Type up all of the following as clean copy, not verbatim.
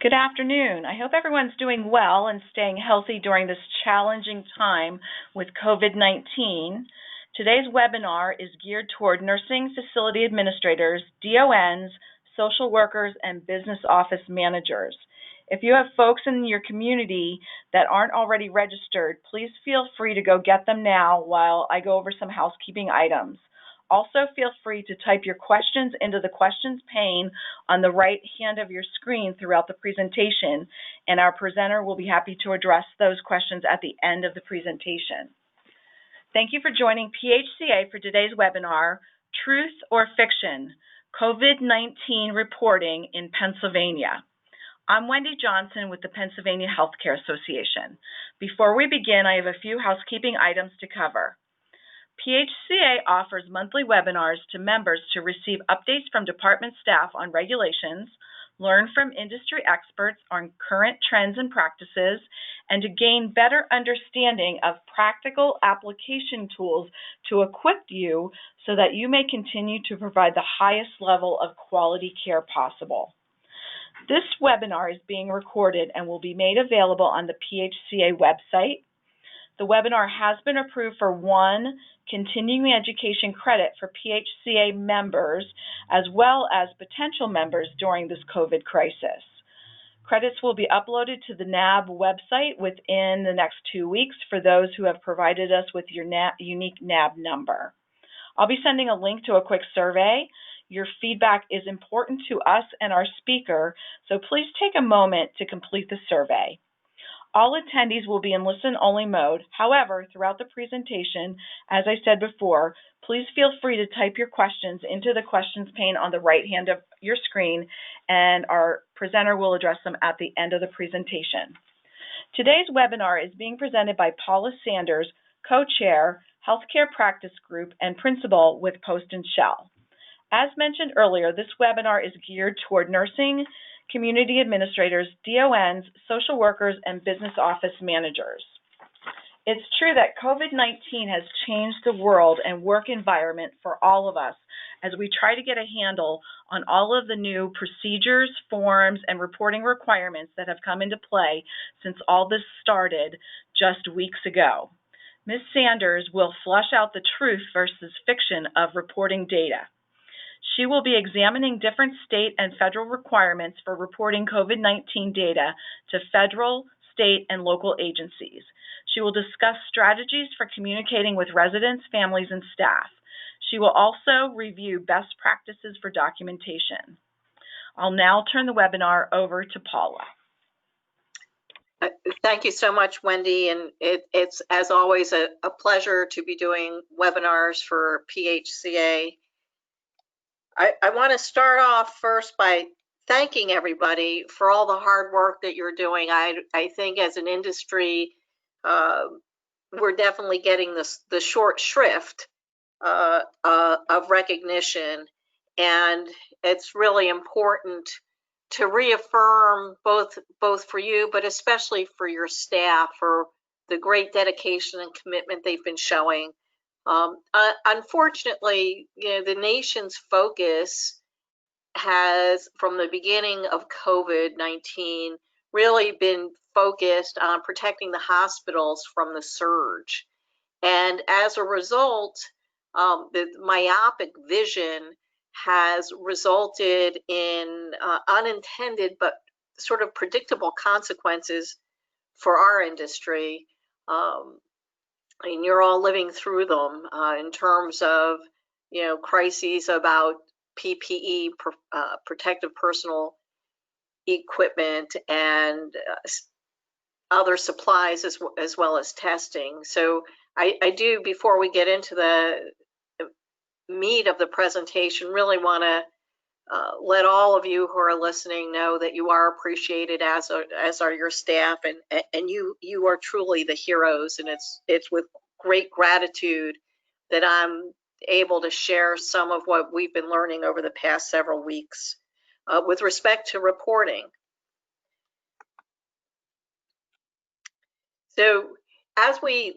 Good afternoon. I hope everyone's doing well and staying healthy during this challenging time with COVID-19. Today's webinar is geared toward nursing facility administrators, DONs, social workers, and business office managers. If you have folks in your community that aren't already registered, please feel free to go get them now while I go over some housekeeping items. Also, feel free to type your questions into the questions pane on the right hand of your screen throughout the presentation, and our presenter will be happy to address those questions at the end of the presentation. Thank you for joining PHCA for today's webinar, Truth or Fiction, COVID-19 Reporting in Pennsylvania. I'm Wendy Johnson with the Pennsylvania Healthcare Association. Before we begin, I have a few housekeeping items to cover. PHCA offers monthly webinars to members to receive updates from department staff on regulations, learn from industry experts on current trends and practices, and to gain better understanding of practical application tools to equip you so that you may continue to provide the highest level of quality care possible. This webinar is being recorded and will be made available on the PHCA website. The webinar has been approved for one continuing education credit for PHCA members as well as potential members during this COVID crisis. Credits will be uploaded to the NAB website within the next 2 weeks for those who have provided us with your unique NAB number. I'll be sending a link to a quick survey. Your feedback is important to us and our speaker, so please take a moment to complete the survey. All attendees will be in listen-only mode. However, throughout the presentation, as I said before, please feel free to type your questions into the questions pane on the right hand of your screen, and our presenter will address them at the end of the presentation. Today's webinar is being presented by Paula Sanders, co-chair, Healthcare Practice Group, and principal with Post Schell. As mentioned earlier, this webinar is geared toward nursing community administrators, DONs, social workers, and business office managers. It's true that COVID-19 has changed the world and work environment for all of us as we try to get a handle on all of the new procedures, forms, and reporting requirements that have come into play since all this started just weeks ago. Ms. Sanders will flush out the truth versus fiction of reporting data. She will be examining different state and federal requirements for reporting COVID-19 data to federal, state, and local agencies. She will discuss strategies for communicating with residents, families, and staff. She will also review best practices for documentation. I'll now turn the webinar over to Paula. Thank you so much, Wendy, and it's as always a pleasure to be doing webinars for PHCA. I want to start off first by thanking everybody for all the hard work that you're doing. I think as an industry, we're definitely getting the short shrift of recognition, and it's really important to reaffirm both for you, but especially for your staff, for the great dedication and commitment they've been showing. Unfortunately, the nation's focus has, from the beginning of COVID-19, really been focused on protecting the hospitals from the surge. And as a result, the myopic vision has resulted in unintended but sort of predictable consequences for our industry. And you're all living through them in terms of, crises about PPE, protective personal equipment, and other supplies as well as testing. So I do, before we get into the meat of the presentation, really want to let all of you who are listening know that you are appreciated, as are your staff, and you are truly the heroes. And it's with great gratitude that I'm able to share some of what we've been learning over the past several weeks with respect to reporting. So as we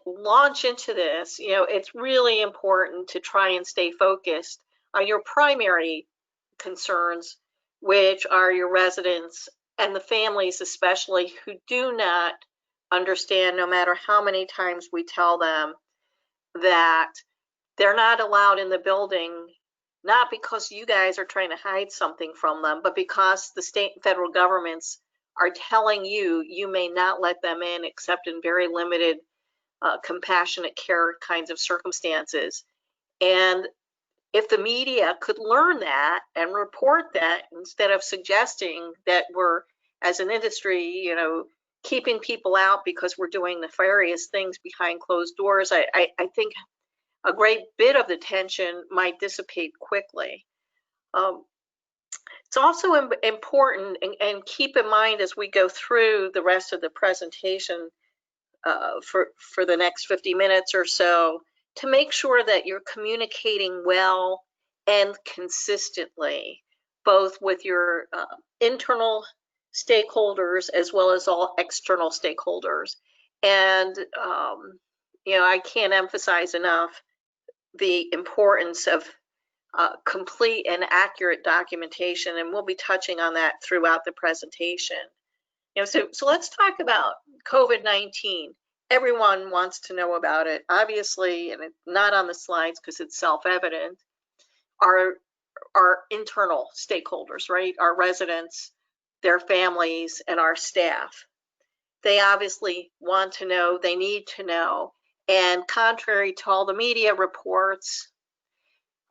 launch into this, it's really important to try and stay focused on your primary concerns which are your residents and the families especially who do not understand, no matter how many times we tell them that they're not allowed in the building, not because you guys are trying to hide something from them, but because the state and federal governments are telling you you may not let them in except in very limited compassionate care kinds of circumstances. And if the media could learn that and report that instead of suggesting that we're, as an industry, keeping people out because we're doing nefarious things behind closed doors, I think a great bit of the tension might dissipate quickly. It's also important, and keep in mind as we go through the rest of the presentation for the next 50 minutes or so, to make sure that you're communicating well and consistently, both with your internal stakeholders as well as all external stakeholders. And, I can't emphasize enough the importance of complete and accurate documentation, and we'll be touching on that throughout the presentation. So let's talk about COVID-19. Everyone wants to know about it, obviously, and it's not on the slides because it's self-evident. Our internal stakeholders, right? Our residents, their families, and our staff. They obviously want to know, they need to know. And contrary to all the media reports,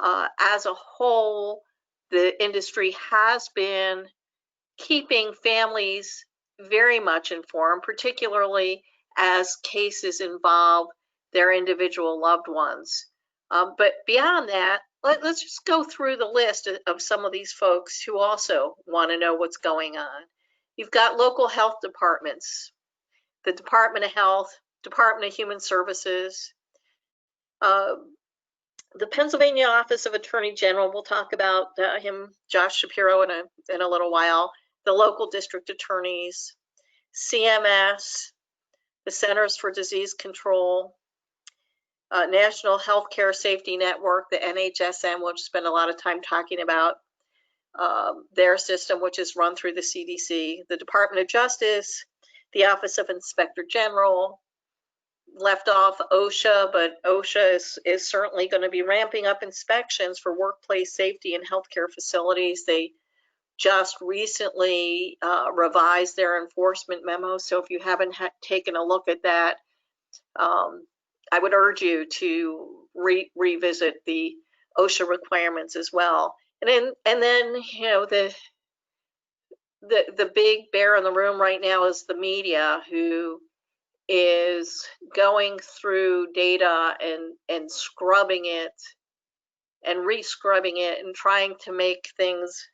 as a whole, the industry has been keeping families very much informed, particularly as cases involve their individual loved ones. But beyond that, let's just go through the list of some of these folks who also want to know what's going on. You've got local health departments, the Department of Health, Department of Human Services, the Pennsylvania Office of Attorney General. We'll talk about him, Josh Shapiro, in a little while. The local district attorneys, CMS, the Centers for Disease Control, National Healthcare Safety Network, the NHSN, we'll spend a lot of time talking about their system, which is run through the CDC, the Department of Justice, the Office of Inspector General, left off OSHA, but OSHA is certainly going to be ramping up inspections for workplace safety and healthcare facilities. They just recently revised their enforcement memo, so if you haven't taken a look at that, I would urge you to revisit the OSHA requirements as well. And then the big bear in the room right now is the media, who is going through data and scrubbing it and re-scrubbing it and trying to make things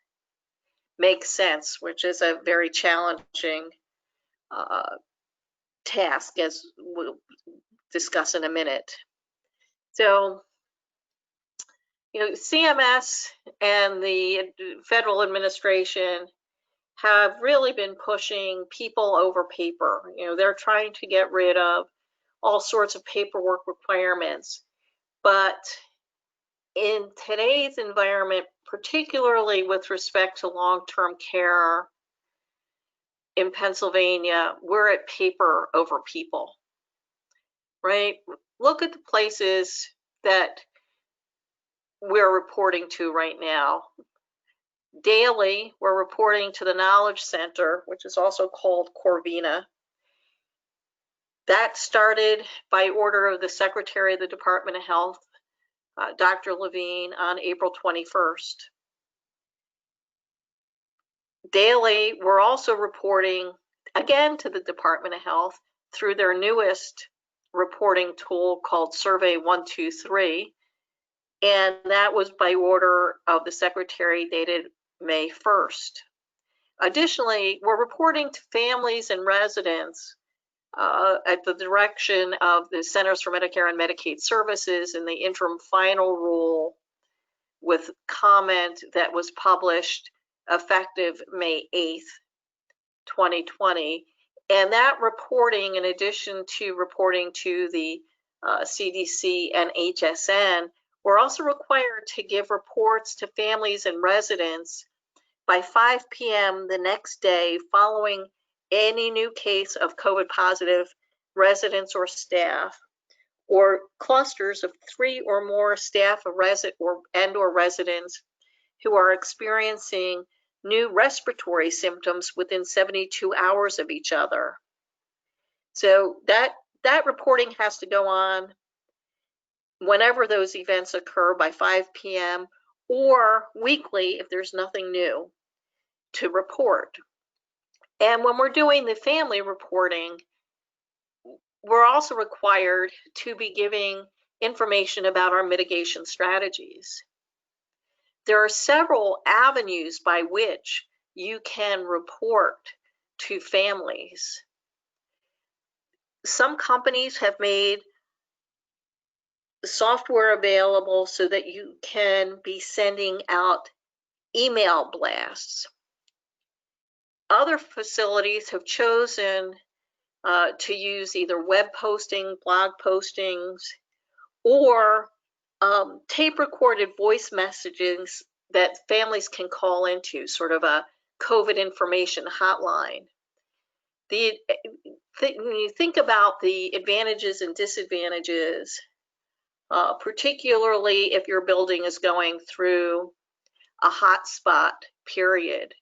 make sense, which is a very challenging task, as we'll discuss in a minute. So, CMS and the federal administration have really been pushing people over paper. They're trying to get rid of all sorts of paperwork requirements. But in today's environment, particularly with respect to long-term care in Pennsylvania, we're at paper over people, right? Look at the places that we're reporting to right now. Daily, we're reporting to the Knowledge Center, which is also called Corvina. That started by order of the Secretary of the Department of Health, Dr. Levine, on April 21st. Daily, we're also reporting again to the Department of Health through their newest reporting tool called Survey 123, and that was by order of the Secretary dated May 1st. Additionally, we're reporting to families and residents at the direction of the Centers for Medicare and Medicaid Services in the interim final rule with comment that was published effective May 8th, 2020. And that reporting, in addition to reporting to the CDC and HSN, we're also required to give reports to families and residents By 5 p.m. the next day, following any new case of COVID positive residents or staff, or clusters of 3 or more staff or residents who are experiencing new respiratory symptoms within 72 hours of each other. So that reporting has to go on whenever those events occur by 5 p.m. or weekly if there's nothing new to report. And when we're doing the family reporting, we're also required to be giving information about our mitigation strategies. There are several avenues by which you can report to families. Some companies have made software available so that you can be sending out email blasts. Other facilities have chosen to use either web posting, blog postings, or tape recorded voice messages that families can call into, sort of a COVID information hotline. When you think about the advantages and disadvantages, particularly if your building is going through a hotspot period,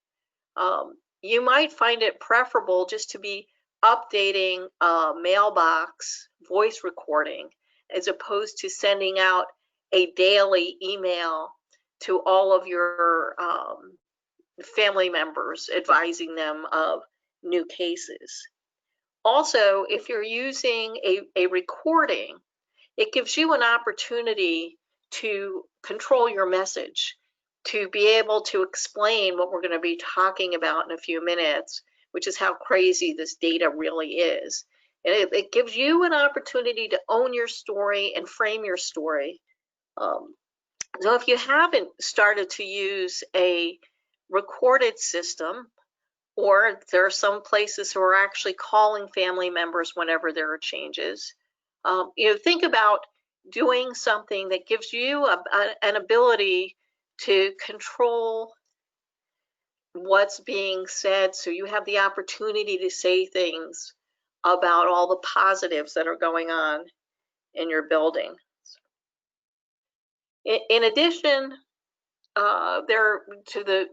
you might find it preferable just to be updating a mailbox voice recording as opposed to sending out a daily email to all of your family members advising them of new cases. Also, if you're using a recording, it gives you an opportunity to control your message, to be able to explain what we're going to be talking about in a few minutes, which is how crazy this data really is. And it gives you an opportunity to own your story and frame your story. So if you haven't started to use a recorded system, or there are some places who are actually calling family members whenever there are changes, think about doing something that gives you an ability to control what's being said, so you have the opportunity to say things about all the positives that are going on in your building. In addition, to the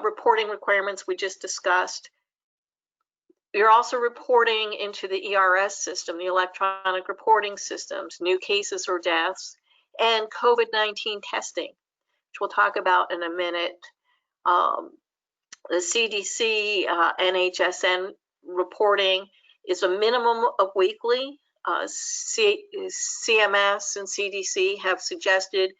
reporting requirements we just discussed, you're also reporting into the ERS system, the electronic reporting systems, new cases or deaths, and COVID-19 testing, which we'll talk about in a minute. The CDC, NHSN reporting is a minimum of weekly. CMS and CDC have suggested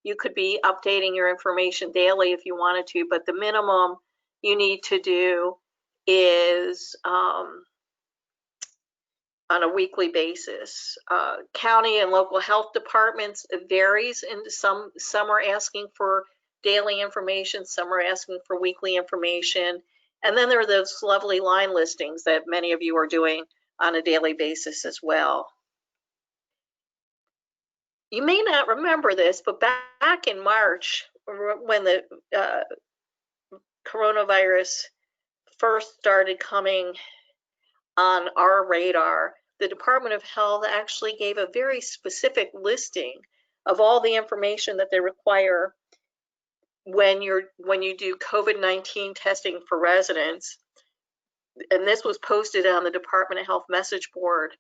you could be updating your information daily if you wanted to, but the minimum you need to do is on a weekly basis. County and local health departments, it varies, and some are asking for daily information, some are asking for weekly information, and then there are those lovely line listings that many of you are doing on a daily basis as well. You may not remember this, but back in March, when the coronavirus first started coming on our radar, the Department of Health actually gave a very specific listing of all the information that they require when you do COVID-19 testing for residents. And this was posted on the Department of Health message board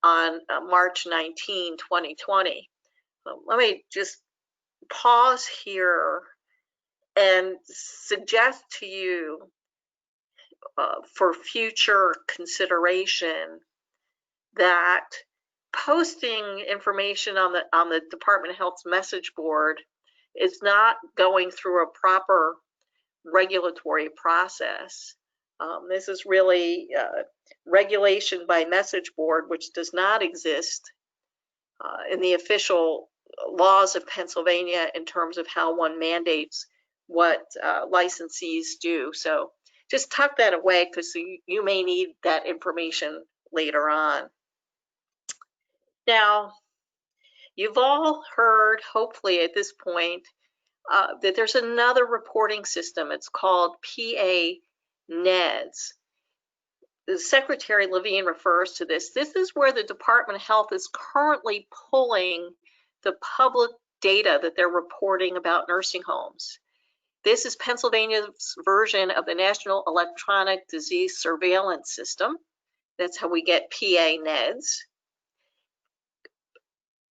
on March 19, 2020. Let me just pause here and suggest to you for future consideration that posting information on the Department of Health's message board is not going through a proper regulatory process. This is really regulation by message board, which does not exist in the official laws of Pennsylvania in terms of how one mandates what licensees do. So just tuck that away, because you may need that information later on. Now, you've all heard, hopefully at this point, that there's another reporting system. It's called PA-NEDSS. Secretary Levine refers to this. This is where the Department of Health is currently pulling the public data that they're reporting about nursing homes. This is Pennsylvania's version of the National Electronic Disease Surveillance System. That's how we get PA-NEDSS.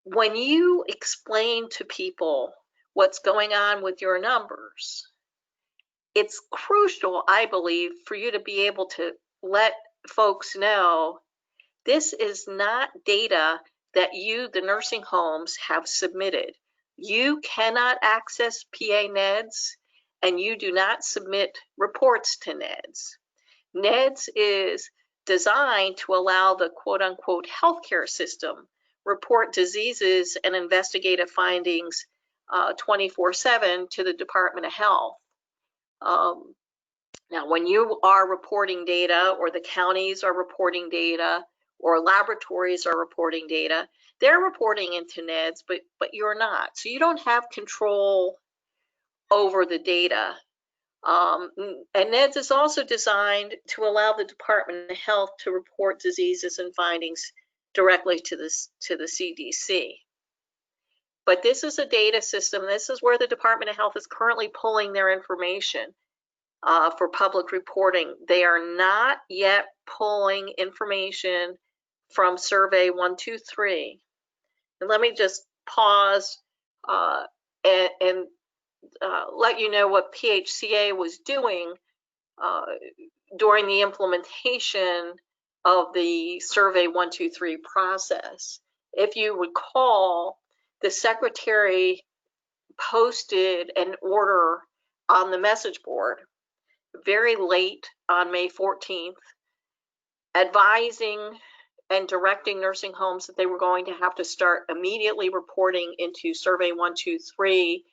When you explain to people what's going on with your numbers, it's crucial, I believe, for you to be able to let folks know this is not data that you, the nursing homes, have submitted. You cannot access PA-NEDSS, and you do not submit reports to NEDSS. NEDSS is designed to allow the quote-unquote healthcare system report diseases and investigative findings 24/7 to the Department of Health. Now, when you are reporting data, or the counties are reporting data, or laboratories are reporting data, they're reporting into NEDSS, but you're not. So you don't have control over the data. And NEDSS is also designed to allow the Department of Health to report diseases and findings directly to the CDC. But this is a data system. This is where the Department of Health is currently pulling their information for public reporting. They are not yet pulling information from Survey 123. And let me just pause and let you know what PHCA was doing during the implementation of the Survey 123 process. If you recall, the Secretary posted an order on the message board very late on May 14th, advising and directing nursing homes that they were going to have to start immediately reporting into Survey 123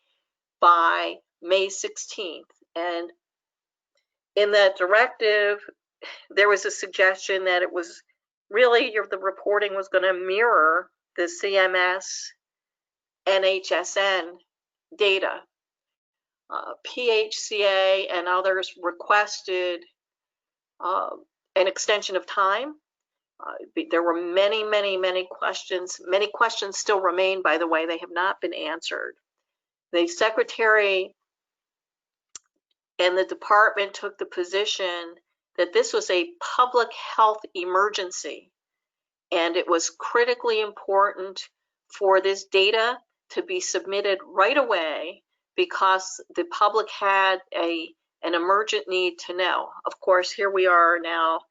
by May 16th. And in that directive, there was a suggestion that it was really, the reporting was going to mirror the CMS NHSN data. PHCA and others requested an extension of time. There were many questions. Many questions still remain, by the way. They have not been answered. The Secretary and the department took the position that this was a public health emergency, and it was critically important for this data to be submitted right away because the public had an emergent need to know. Of course, here we are now,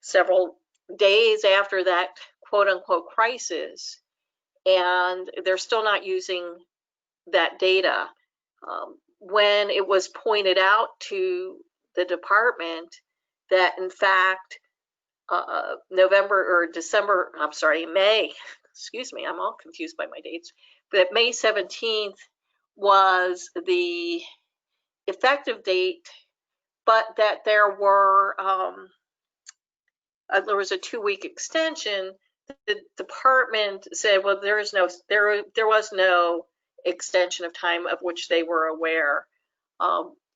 several days after that quote-unquote crisis, and they're still not using that data. When it was pointed out to the department that, in fact, May, excuse me, I'm all confused by my dates, that May 17th was the effective date, but that there was a 2-week extension. The department said, well, there was no extension of time of which they were aware.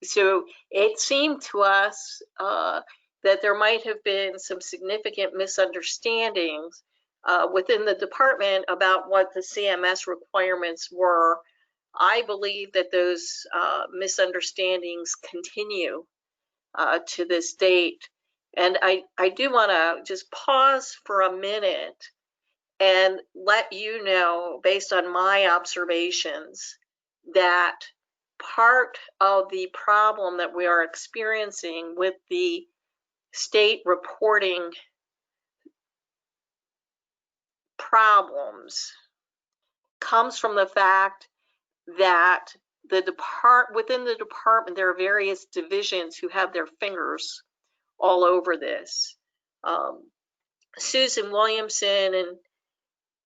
So it seemed to us that there might have been some significant misunderstandings within the department about what the CMS requirements were. I believe that those misunderstandings continue to this date. And I do want to just pause for a minute and let you know, based on my observations, that part of the problem that we are experiencing with the state reporting problems comes from the fact that within the department, there are various divisions who have their fingers all over this. Susan Williamson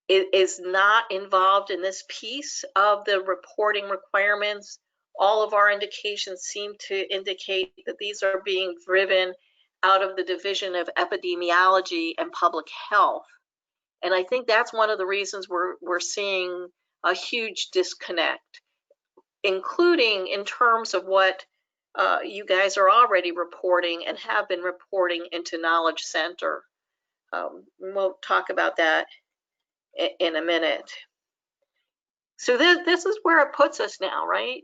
is not involved in this piece of the reporting requirements. All of our indications seem to indicate that these are being driven out of the Division of Epidemiology and Public Health. And I think that's one of the reasons we're seeing a huge disconnect. including in terms of what you guys are already reporting and have been reporting into Knowledge Center. We'll talk about that in a minute. So this is where it puts us now, right?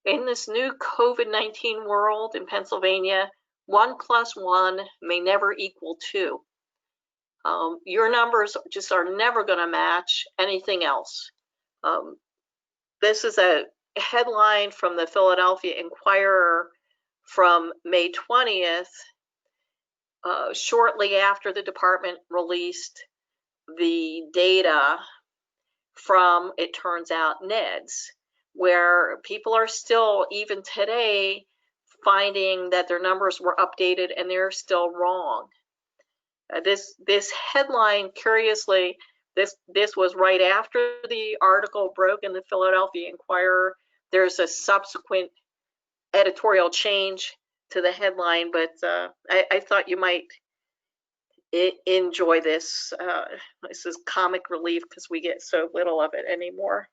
In this new COVID-19 world in Pennsylvania, 1 + 1 may never equal 2. Your numbers just are never going to match anything else. This is a headline from the Philadelphia Inquirer from May 20th, shortly after the department released the data from, it turns out, NEDSS, where people are still, even today, finding that their numbers were updated and they're still wrong. This headline, curiously, this was right after the article broke in the Philadelphia Inquirer. There's a subsequent editorial change to the headline, but I thought you might enjoy this. This is comic relief because we get so little of it anymore.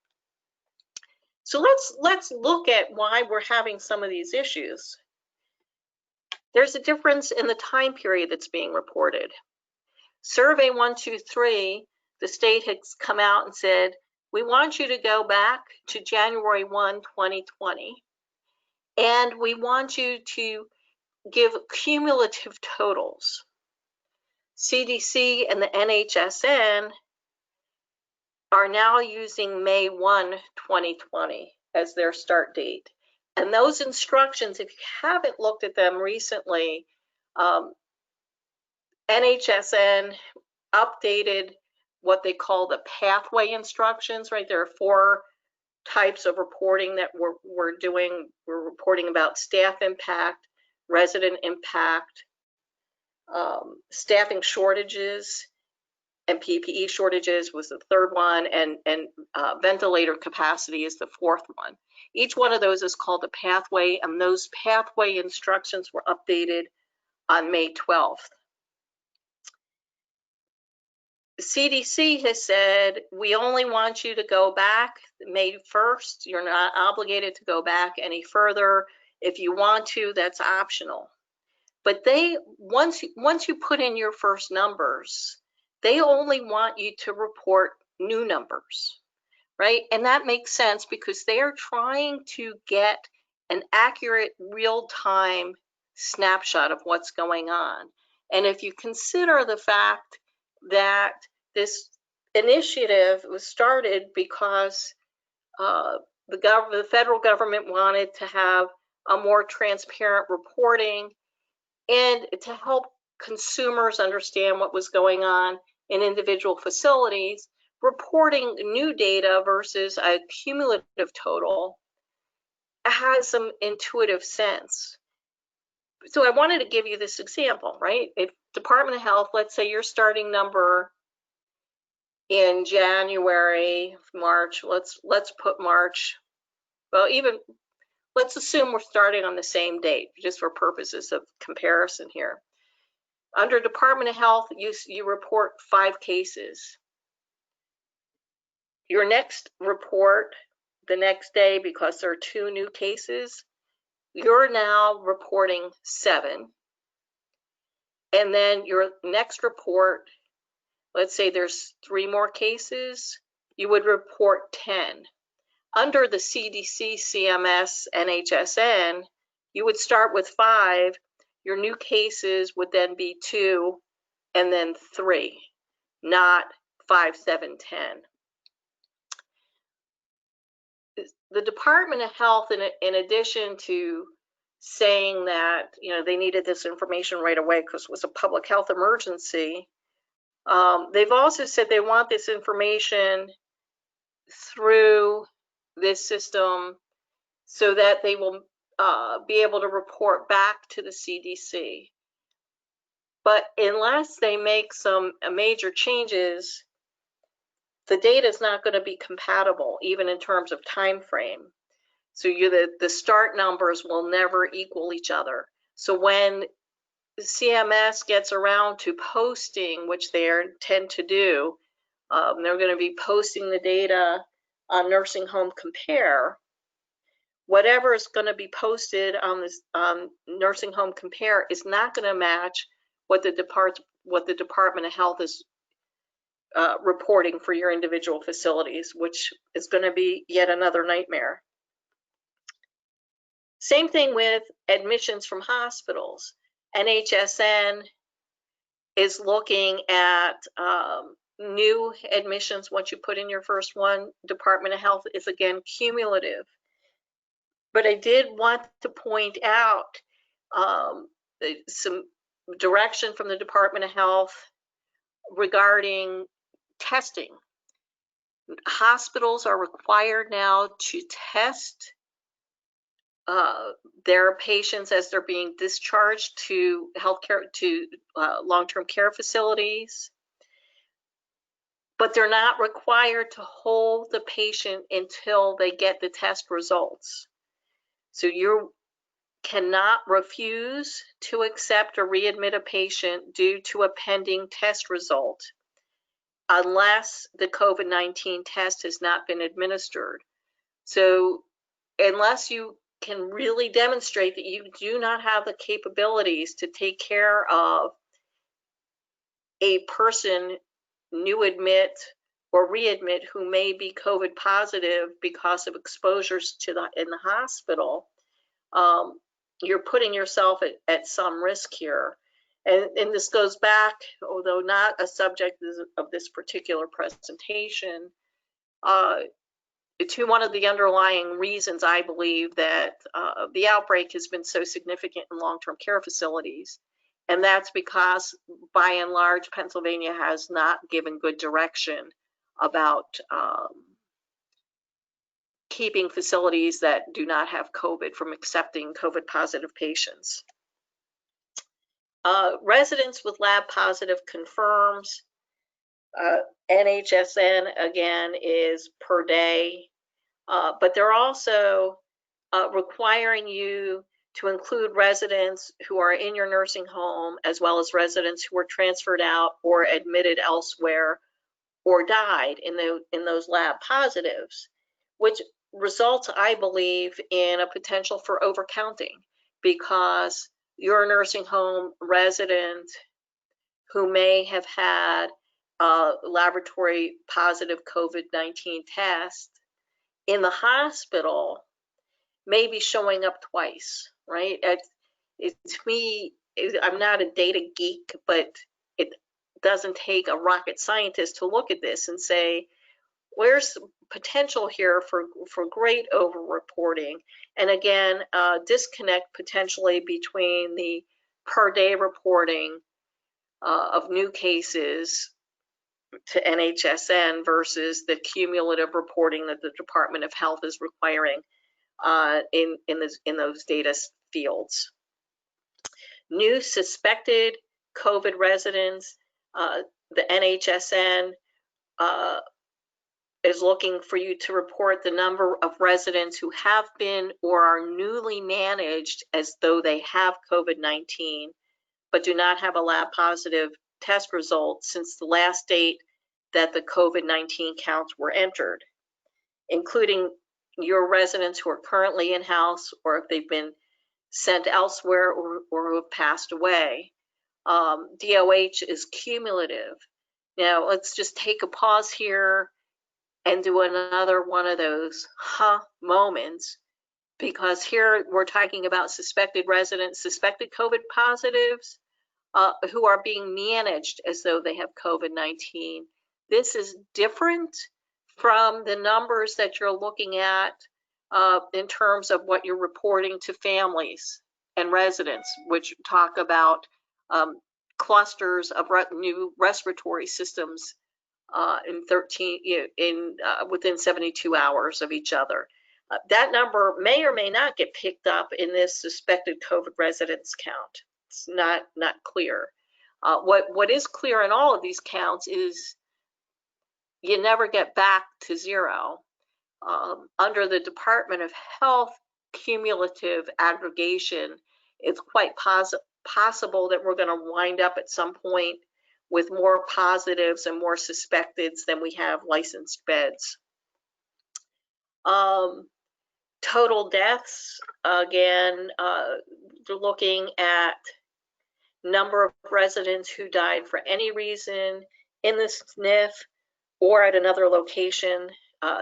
So let's look at why we're having some of these issues. There's a difference in the time period that's being reported. Survey 123, the state has come out and said, we want you to go back to January 1, 2020, and we want you to give cumulative totals. CDC and the NHSN are now using May 1, 2020 as their start date. And those instructions, if you haven't looked at them recently, NHSN updated what they call the pathway instructions, right? There are 4 types of reporting that we're doing. We're reporting about staff impact, resident impact, staffing shortages, and PPE shortages was the 3rd one, and ventilator capacity is the 4th one. Each one of those is called a pathway, and those pathway instructions were updated on May 12th. The CDC has said, we only want you to go back May 1st. You're not obligated to go back any further. If you want to, that's optional. But they, once you put in your first numbers, they only want you to report new numbers, right? And that makes sense because they are trying to get an accurate real-time snapshot of what's going on. And if you consider the fact that this initiative was started because the federal government wanted to have a more transparent reporting and to help consumers understand what was going on in individual facilities, reporting new data versus a cumulative total has some intuitive sense. So I wanted to give you this example, right? If Department of Health, let's say your starting number in January, March, let's put March, well, even let's assume we're starting on the same date, just for purposes of comparison here. Under Department of Health, you report 5 cases. Your next report the next day, because there are 2 new cases, you're now reporting 7. And then your next report, let's say there's 3 more cases, you would report 10. Under the CDC, CMS, NHSN, you would start with 5. Your new cases would then be 2 and then 3, not 5, 7, 10. The Department of Health, in addition to saying that they needed this information right away because it was a public health emergency, they've also said they want this information through this system so that they will be able to report back to the CDC. But unless they make some major changes, the data is not going to be compatible, even in terms of time frame. So the start numbers will never equal each other. So when CMS gets around to posting, which they tend to do, they're going to be posting the data on Nursing Home Compare. whatever is going to be posted on this Nursing Home Compare is not going to match what the Department of Health is reporting for your individual facilities, which is going to be yet another nightmare. Same thing with admissions from hospitals. NHSN is looking at new admissions. Once you put in your first one, Department of Health is again cumulative. But I did want to point out some direction from the Department of Health regarding testing. Hospitals are required now to test their patients as they're being discharged to long-term care facilities, but they're not required to hold the patient until they get the test results. So you cannot refuse to accept or readmit a patient due to a pending test result unless the COVID-19 test has not been administered. So unless you can really demonstrate that you do not have the capabilities to take care of a person, new admit or readmit, who may be COVID positive because of exposures in the hospital, you're putting yourself at some risk here. And this goes back, although not a subject of this particular presentation, to one of the underlying reasons I believe that the outbreak has been so significant in long-term care facilities. And that's because, by and large, Pennsylvania has not given good direction about keeping facilities that do not have COVID from accepting COVID positive patients. Residents with lab positive confirms. NHSN again is per day, but they're also requiring you to include residents who are in your nursing home, as well as residents who were transferred out or admitted elsewhere or died in those lab positives, which results, I believe, in a potential for overcounting, because your nursing home resident who may have had a laboratory positive COVID-19 test in the hospital may be showing up twice, right? To me, I'm not a data geek, but it doesn't take a rocket scientist to look at this and say, where's potential here for great over-reporting? And again, disconnect potentially between the per day reporting of new cases to NHSN versus the cumulative reporting that the Department of Health is requiring in those data fields. New suspected COVID residents, the NHSN is looking for you to report the number of residents who have been or are newly managed as though they have COVID-19, but do not have a lab positive test result since the last date that the COVID-19 counts were entered, including your residents who are currently in-house, or if they've been sent elsewhere or who have passed away. DOH is cumulative. Now, let's just take a pause here and do another one of those moments, because here we're talking about suspected residents, suspected COVID positives, who are being managed as though they have COVID-19. This is different from the numbers that you're looking at in terms of what you're reporting to families and residents, which talk about clusters of new respiratory systems within 72 hours of each other. That number may or may not get picked up in this suspected COVID residents count. It's not clear. What is clear in all of these counts is you never get back to zero. Under the Department of Health cumulative aggregation, it's quite possible that we're going to wind up at some point with more positives and more suspecteds than we have licensed beds. Total deaths, again, looking at number of residents who died for any reason in the SNF or at another location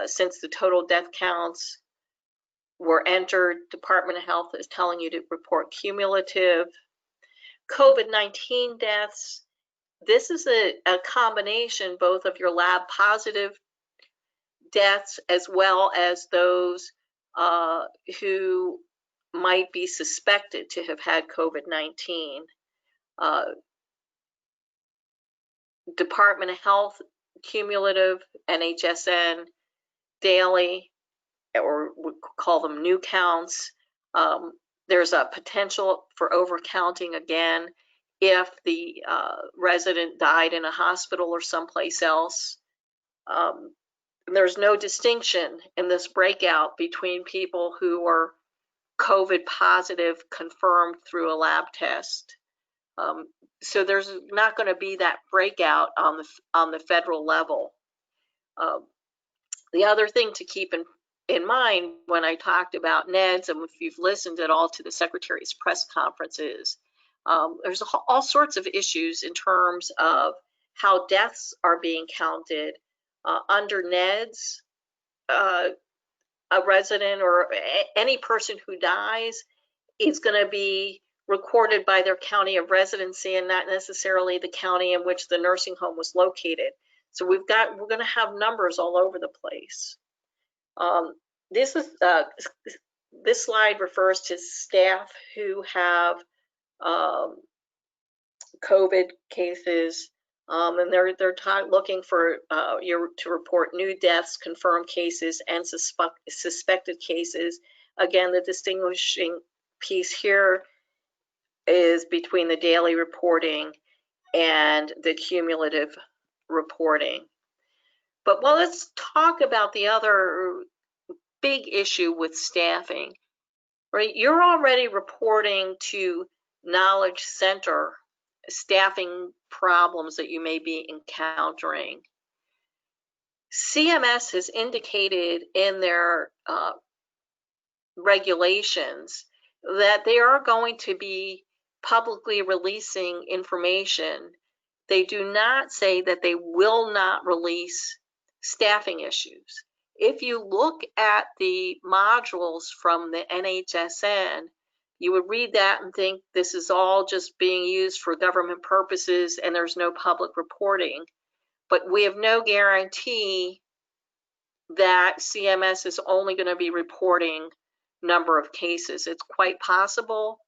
since the total death counts were entered. Department of Health is telling you to report cumulative. COVID-19 deaths, this is a combination both of your lab positive deaths as well as those who might be suspected to have had COVID-19. Department of Health cumulative, NHSN daily, or we call them new counts. There's a potential for overcounting again if the resident died in a hospital or someplace else. There's no distinction in this breakout between people who are COVID positive confirmed through a lab test. So there's not going to be that breakout on the federal level. The other thing to keep in mind when I talked about NEDS, and if you've listened at all to the Secretary's press conferences, there's all sorts of issues in terms of how deaths are being counted. Under NEDS, a resident or any person who dies is going to be recorded by their county of residency and not necessarily the county in which the nursing home was located. So we're going to have numbers all over the place. This slide refers to staff who have COVID cases, and they're looking for to report new deaths, confirmed cases, and suspected cases. Again, the distinguishing piece here is between the daily reporting and the cumulative reporting. But well, let's talk about the other big issue with staffing, right? You're already reporting to Knowledge Center staffing problems that you may be encountering. CMS has indicated in their regulations that they are going to be publicly releasing information. They do not say that they will not release staffing issues. If you look at the modules from the NHSN, you would read that and think this is all just being used for government purposes and there's no public reporting. But we have no guarantee that CMS is only going to be reporting number of cases. It's quite possible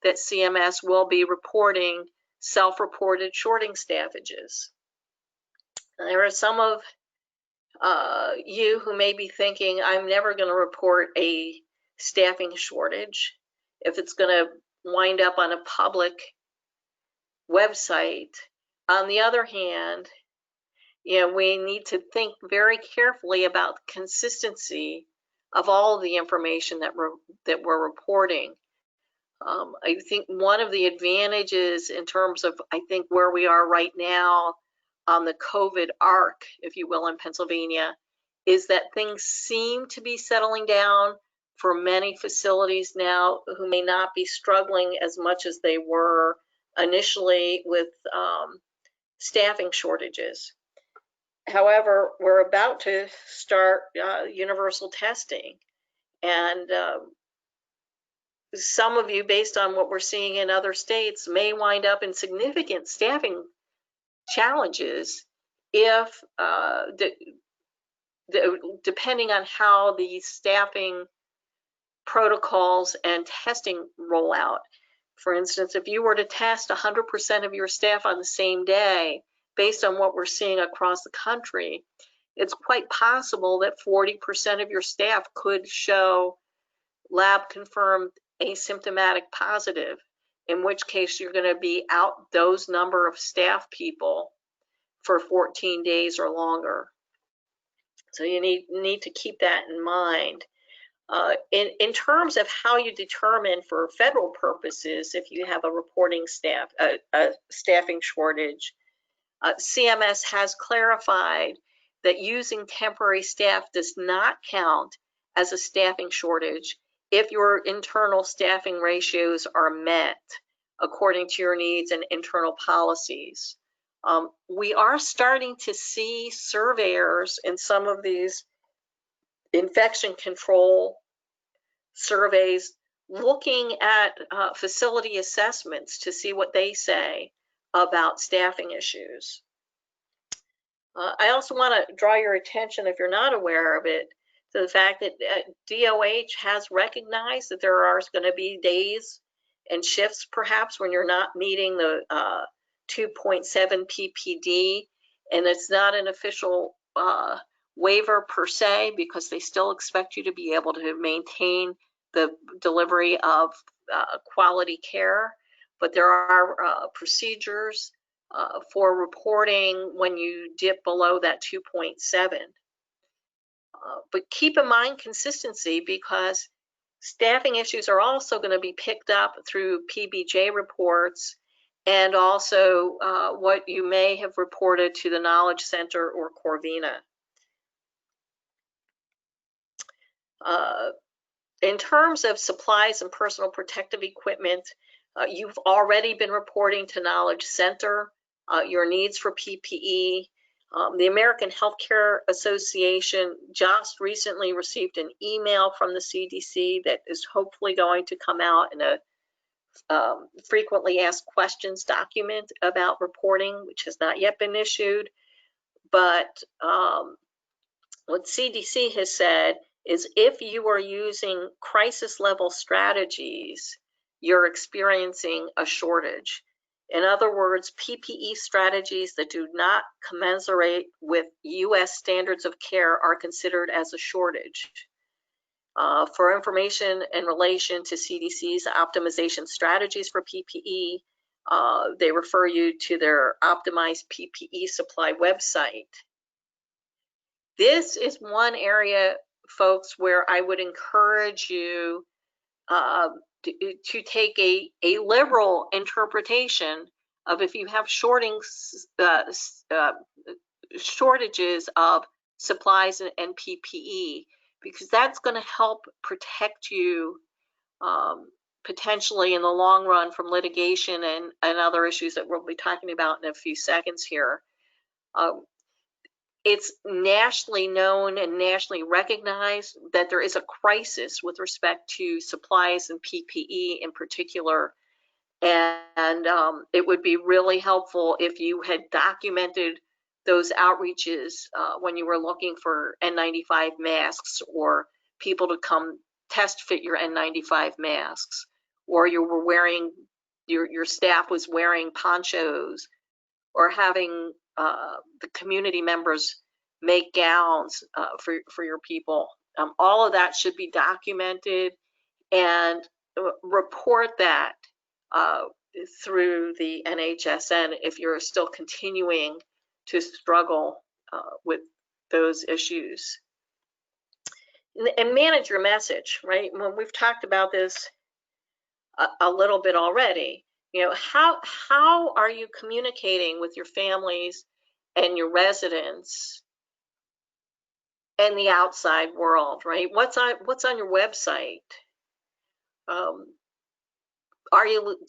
that CMS will be reporting self-reported shorting staffages. There are some of you who may be thinking, I'm never going to report a staffing shortage if it's going to wind up on a public website. On the other hand, we need to think very carefully about the consistency of all of the information that we're reporting. I think one of the advantages in terms of, where we are right now on the COVID arc, if you will, in Pennsylvania, is that things seem to be settling down for many facilities now who may not be struggling as much as they were initially with staffing shortages. However, we're about to start universal testing, and some of you, based on what we're seeing in other states, may wind up in significant staffing challenges if, depending on how the staffing protocols and testing roll out. For instance, if you were to test 100% of your staff on the same day, based on what we're seeing across the country, it's quite possible that 40% of your staff could show lab confirmed asymptomatic positive, in which case you're going to be out those number of staff people for 14 days or longer. So you need to keep that in mind. In terms of how you determine for federal purposes if you have a reporting staffing shortage, CMS has clarified that using temporary staff does not count as a staffing shortage if your internal staffing ratios are met according to your needs and internal policies. We are starting to see surveyors in some of these infection control surveys looking at facility assessments to see what they say about staffing issues. I also want to draw your attention, if you're not aware of it, to the fact that DOH has recognized that there are going to be days and shifts perhaps when you're not meeting the 2.7 PPD, and it's not an official waiver per se, because they still expect you to be able to maintain the delivery of quality care, but there are procedures for reporting when you dip below that 2.7. But keep in mind consistency, because staffing issues are also going to be picked up through PBJ reports, and also what you may have reported to the Knowledge Center or Corvina. In terms of supplies and personal protective equipment, you've already been reporting to Knowledge Center your needs for PPE. The American Healthcare Association just recently received an email from the CDC that is hopefully going to come out in a frequently asked questions document about reporting, which has not yet been issued. But what CDC has said is if you are using crisis level strategies, you're experiencing a shortage. In other words, PPE strategies that do not commensurate with US standards of care are considered as a shortage. For information in relation to CDC's optimization strategies for PPE, they refer you to their optimized PPE supply website. This is one area, folks, where I would encourage you to take a liberal interpretation of if you have shortages of supplies and PPE, because that's going to help protect you potentially in the long run from litigation and other issues that we'll be talking about in a few seconds here. It's nationally known and nationally recognized that there is a crisis with respect to supplies and PPE in particular. And it would be really helpful if you had documented those outreaches when you were looking for N95 masks, or people to come test fit your N95 masks, or you were wearing, your staff was wearing ponchos, or having the community members make gowns for your people. All of that should be documented, and report that through the NHSN if you're still continuing to struggle with those issues. And manage your message, right? When we've talked about this a little bit already, you know, how are you communicating with your families and your residents and the outside world, right? What's on your website? Do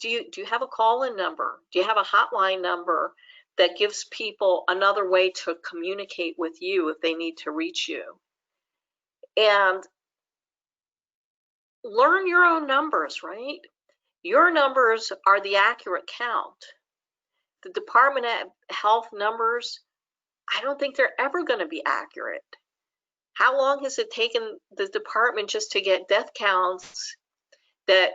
you have a call-in number? Do you have a hotline number that gives people another way to communicate with you if they need to reach you? And learn your own numbers, right? Your numbers are the accurate count. The Department of Health numbers, I don't think they're ever going to be accurate. How long has it taken the department just to get death counts that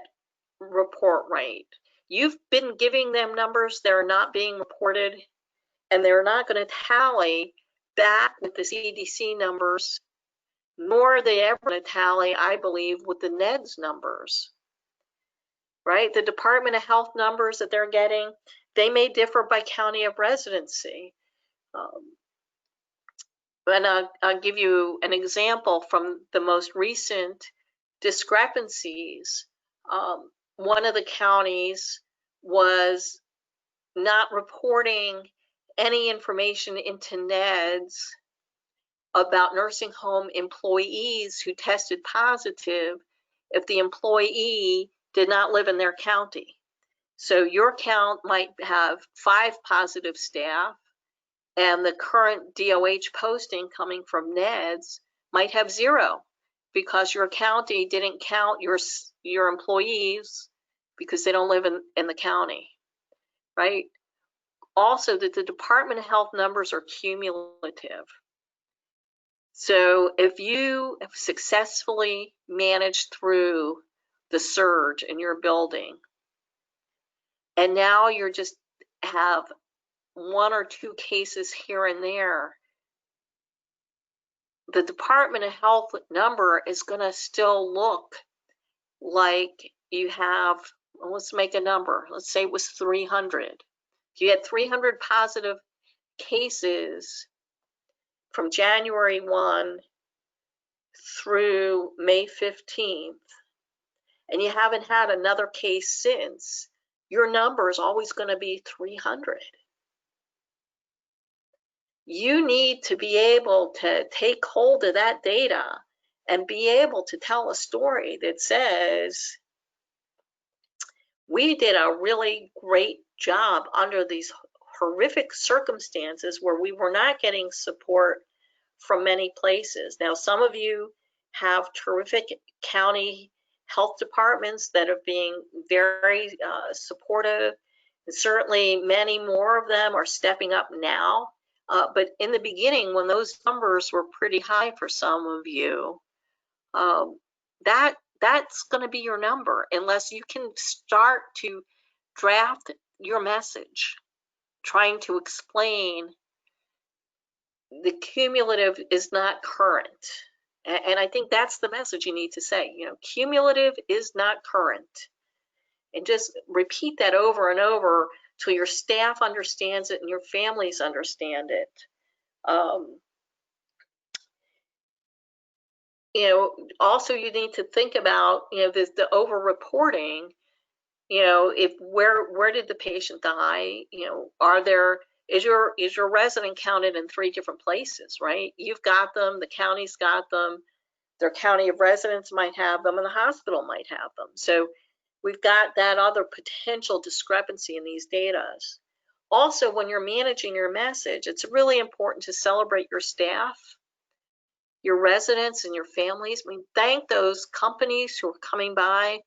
report right? You've been giving them numbers that are not being reported, and they're not going to tally back with the CDC numbers, nor are they ever going to tally, I believe, with the NEDS numbers, right? The Department of Health numbers that they're getting, they may differ by county of residency. And I'll give you an example from the most recent discrepancies. One of the counties was not reporting any information into NEDS about nursing home employees who tested positive if the employee did not live in their county. So your count might have 5 positive staff, and the current DOH posting coming from NEDSS might have 0 because your county didn't count your employees because they don't live in the county, right? Also, that the Department of Health numbers are cumulative. So if you have successfully managed through the surge in your building, and now you're just have 1 or 2 cases here and there, the Department of Health number is going to still look like you have, well, let's make a number. Let's say it was 300. If you had 300 positive cases from January 1 through May 15th, and you haven't had another case since, your number is always going to be 300. You need to be able to take hold of that data and be able to tell a story that says, we did a really great job under these horrific circumstances where we were not getting support from many places. Now, some of you have terrific county health departments that are being very supportive. And certainly many more of them are stepping up now. But in the beginning, when those numbers were pretty high for some of you, that's going to be your number unless you can start to draft your message, trying to explain the cumulative is not current. And I think that's the message you need to say. Cumulative is not current. And just repeat that over and over till your staff understands it and your families understand it. Also you need to think about, the over-reporting. If where did the patient die? Is your resident counted in 3 different places, right? You've got them, the county's got them, their county of residence might have them, and the hospital might have them. So we've got that other potential discrepancy in these data. Also, when you're managing your message, it's really important to celebrate your staff, your residents, and your families. Thank those companies who are coming by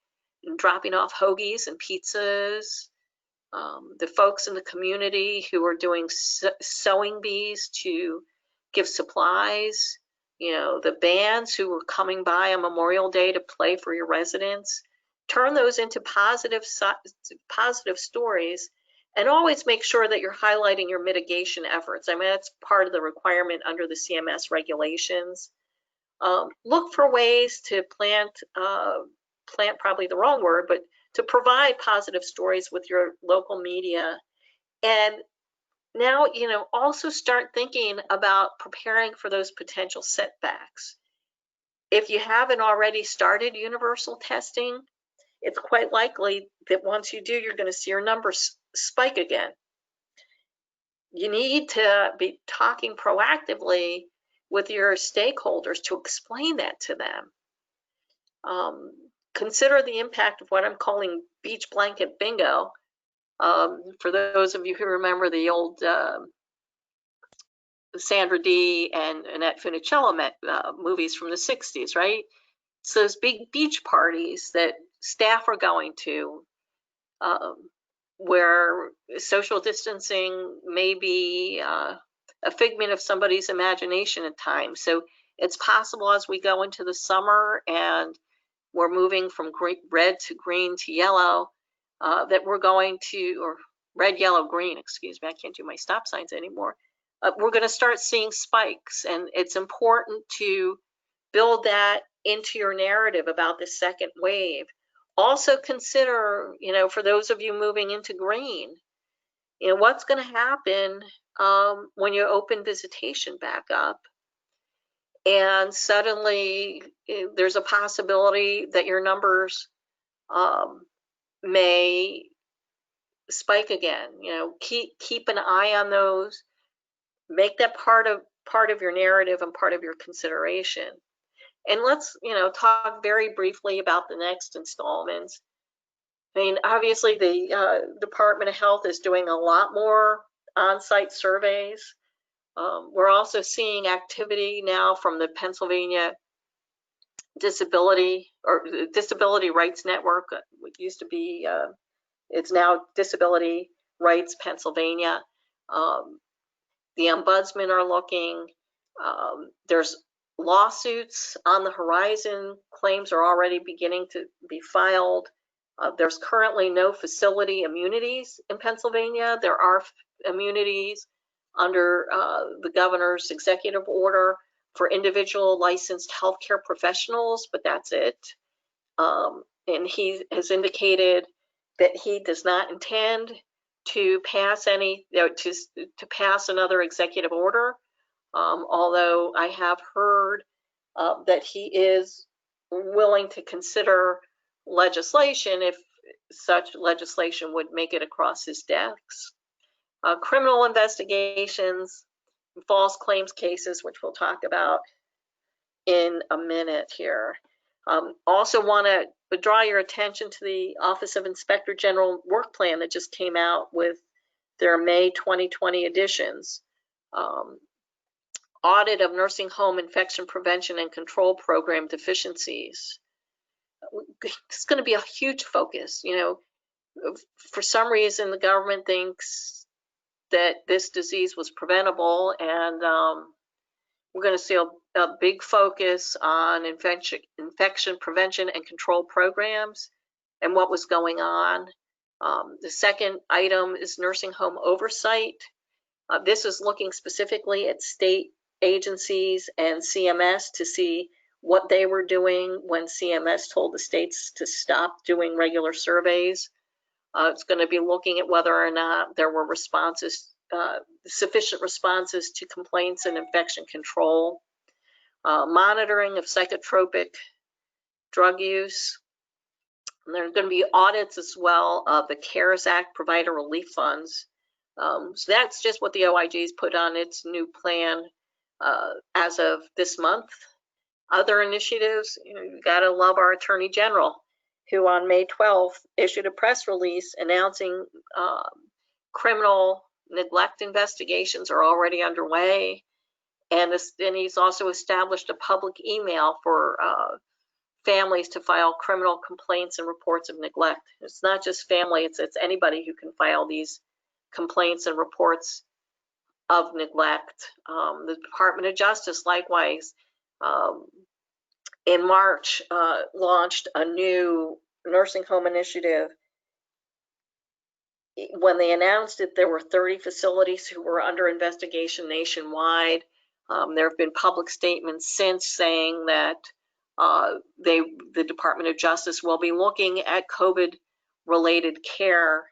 and dropping off hoagies and pizzas, the folks in the community who are doing sewing bees to give supplies, the bands who are coming by on Memorial Day to play for your residents. Turn those into positive stories, and always make sure that you're highlighting your mitigation efforts. That's part of the requirement under the CMS regulations. Look for ways to plant probably the wrong word, but to provide positive stories with your local media. And now, also start thinking about preparing for those potential setbacks. If you haven't already started universal testing, it's quite likely that once you do, you're going to see your numbers spike again. You need to be talking proactively with your stakeholders to explain that to them. Consider the impact of what I'm calling beach blanket bingo. For those of you who remember the old Sandra Dee and Annette Funicello movies from the 60s, right? It's those big beach parties that staff are going to, where social distancing may be a figment of somebody's imagination at times. So it's possible as we go into the summer and we're moving from red to green to yellow, that we're going to, or red, yellow, green, excuse me, I can't do my stop signs anymore. We're going to start seeing spikes, and it's important to build that into your narrative about the second wave. Also consider, for those of you moving into green, what's going to happen when you open visitation back up. And suddenly there's a possibility that your numbers may spike again. Keep an eye on those. Make that part part of your narrative and part of your consideration. And let's, talk very briefly about the next installments. I mean, obviously the Department of Health is doing a lot more on-site surveys. We're also seeing activity now from the Pennsylvania Disability Rights Network. It used to be, it's now Disability Rights Pennsylvania. The ombudsman are looking. There's lawsuits on the horizon. Claims are already beginning to be filed. There's currently no facility immunities in Pennsylvania. There are immunities under the governor's executive order for individual licensed healthcare professionals, but that's it. And he has indicated that he does not intend to pass to pass another executive order, although I have heard that he is willing to consider legislation if such legislation would make it across his desks. Criminal investigations, false claims cases, which we'll talk about in a minute here. Also want to draw your attention to the Office of Inspector General work plan that just came out with their May 2020 editions. Audit of nursing home infection prevention and control program deficiencies. It's going to be a huge focus. For some reason, the government thinks that this disease was preventable, and we're going to see a big focus on infection prevention and control programs and what was going on. The second item is nursing home oversight. This is looking specifically at state agencies and CMS to see what they were doing when CMS told the states to stop doing regular surveys. It's going to be looking at whether or not there were sufficient responses to complaints and infection control. Monitoring of psychotropic drug use. And there are going to be audits as well of the CARES Act provider relief funds. So that's just what the OIG's put on its new plan as of this month. Other initiatives, you gotta love our Attorney General, who on May 12th issued a press release announcing criminal neglect investigations are already underway. And he's also established a public email for families to file criminal complaints and reports of neglect. It's not just family, it's anybody who can file these complaints and reports of neglect. The Department of Justice, likewise, in March, launched a new nursing home initiative. When they announced it, there were 30 facilities who were under investigation nationwide. There have been public statements since saying that the Department of Justice will be looking at COVID-related care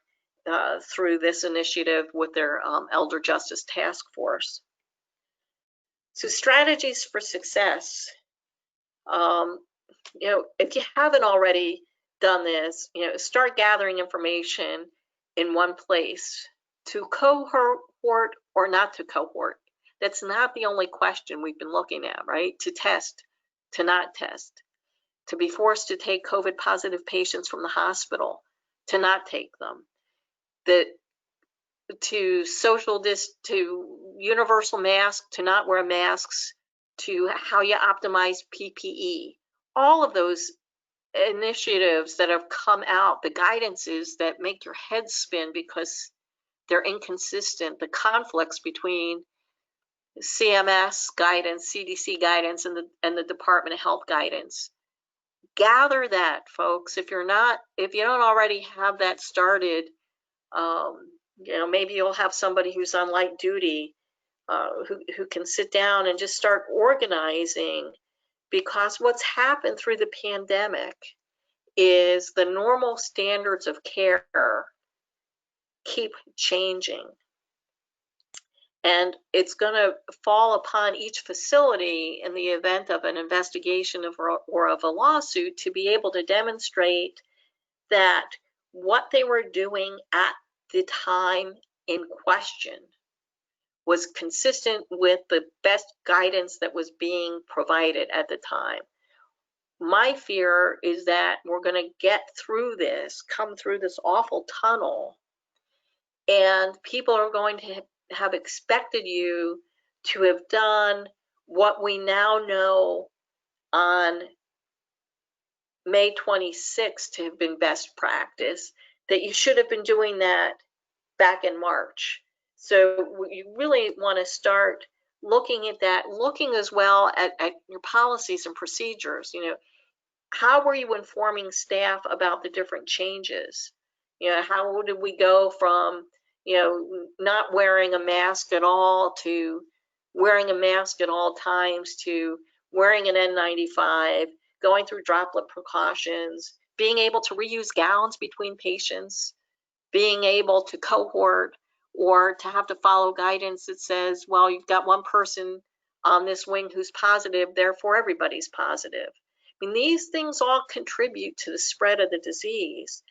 through this initiative with their Elder Justice Task Force. So strategies for success. If you haven't already done this, start gathering information in one place. To cohort or not to cohort. That's not the only question we've been looking at, right? To test, to not test, to be forced to take COVID positive patients from the hospital, to not take them, to universal mask, to not wear masks, to how you optimize PPE. All of those initiatives that have come out, the guidances that make your head spin because they're inconsistent, the conflicts between CMS guidance, CDC guidance, and the Department of Health guidance. Gather that, folks. If you don't already have that started, maybe you'll have somebody who's on light duty who can sit down and just start organizing, because what's happened through the pandemic is the normal standards of care keep changing. And it's going to fall upon each facility in the event of an investigation or of a lawsuit to be able to demonstrate that what they were doing at the time in question was consistent with the best guidance that was being provided at the time. My fear is that we're going to get through this, come through this awful tunnel, and people are going to have expected you to have done what we now know on May 26th to have been best practice, that you should have been doing that back in March. So you really want to start looking at that, looking as well at your policies and procedures. You know, how were you informing staff about the different changes? You know, how did we go from, you know, not wearing a mask at all to wearing a mask at all times to wearing an N95, going through droplet precautions, being able to reuse gowns between patients, being able to cohort or to have to follow guidance that says, well, you've got one person on this wing who's positive, therefore everybody's positive. I mean, these things all contribute to the spread of the disease.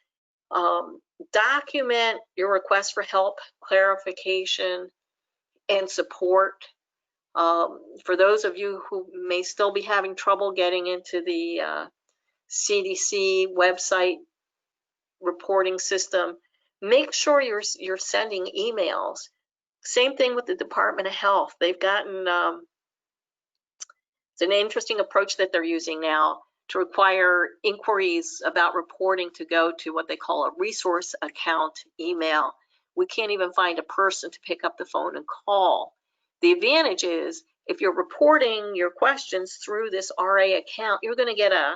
Document your request for help, clarification, and support. For those of you who may still be having trouble getting into the CDC website reporting system, make sure you're sending emails. Same thing with the Department of Health. They've gotten, it's an interesting approach that they're using now to require inquiries about reporting to go to what they call a resource account email. We can't even find a person to pick up the phone and call. The advantage is if you're reporting your questions through this RA account, you're going to get a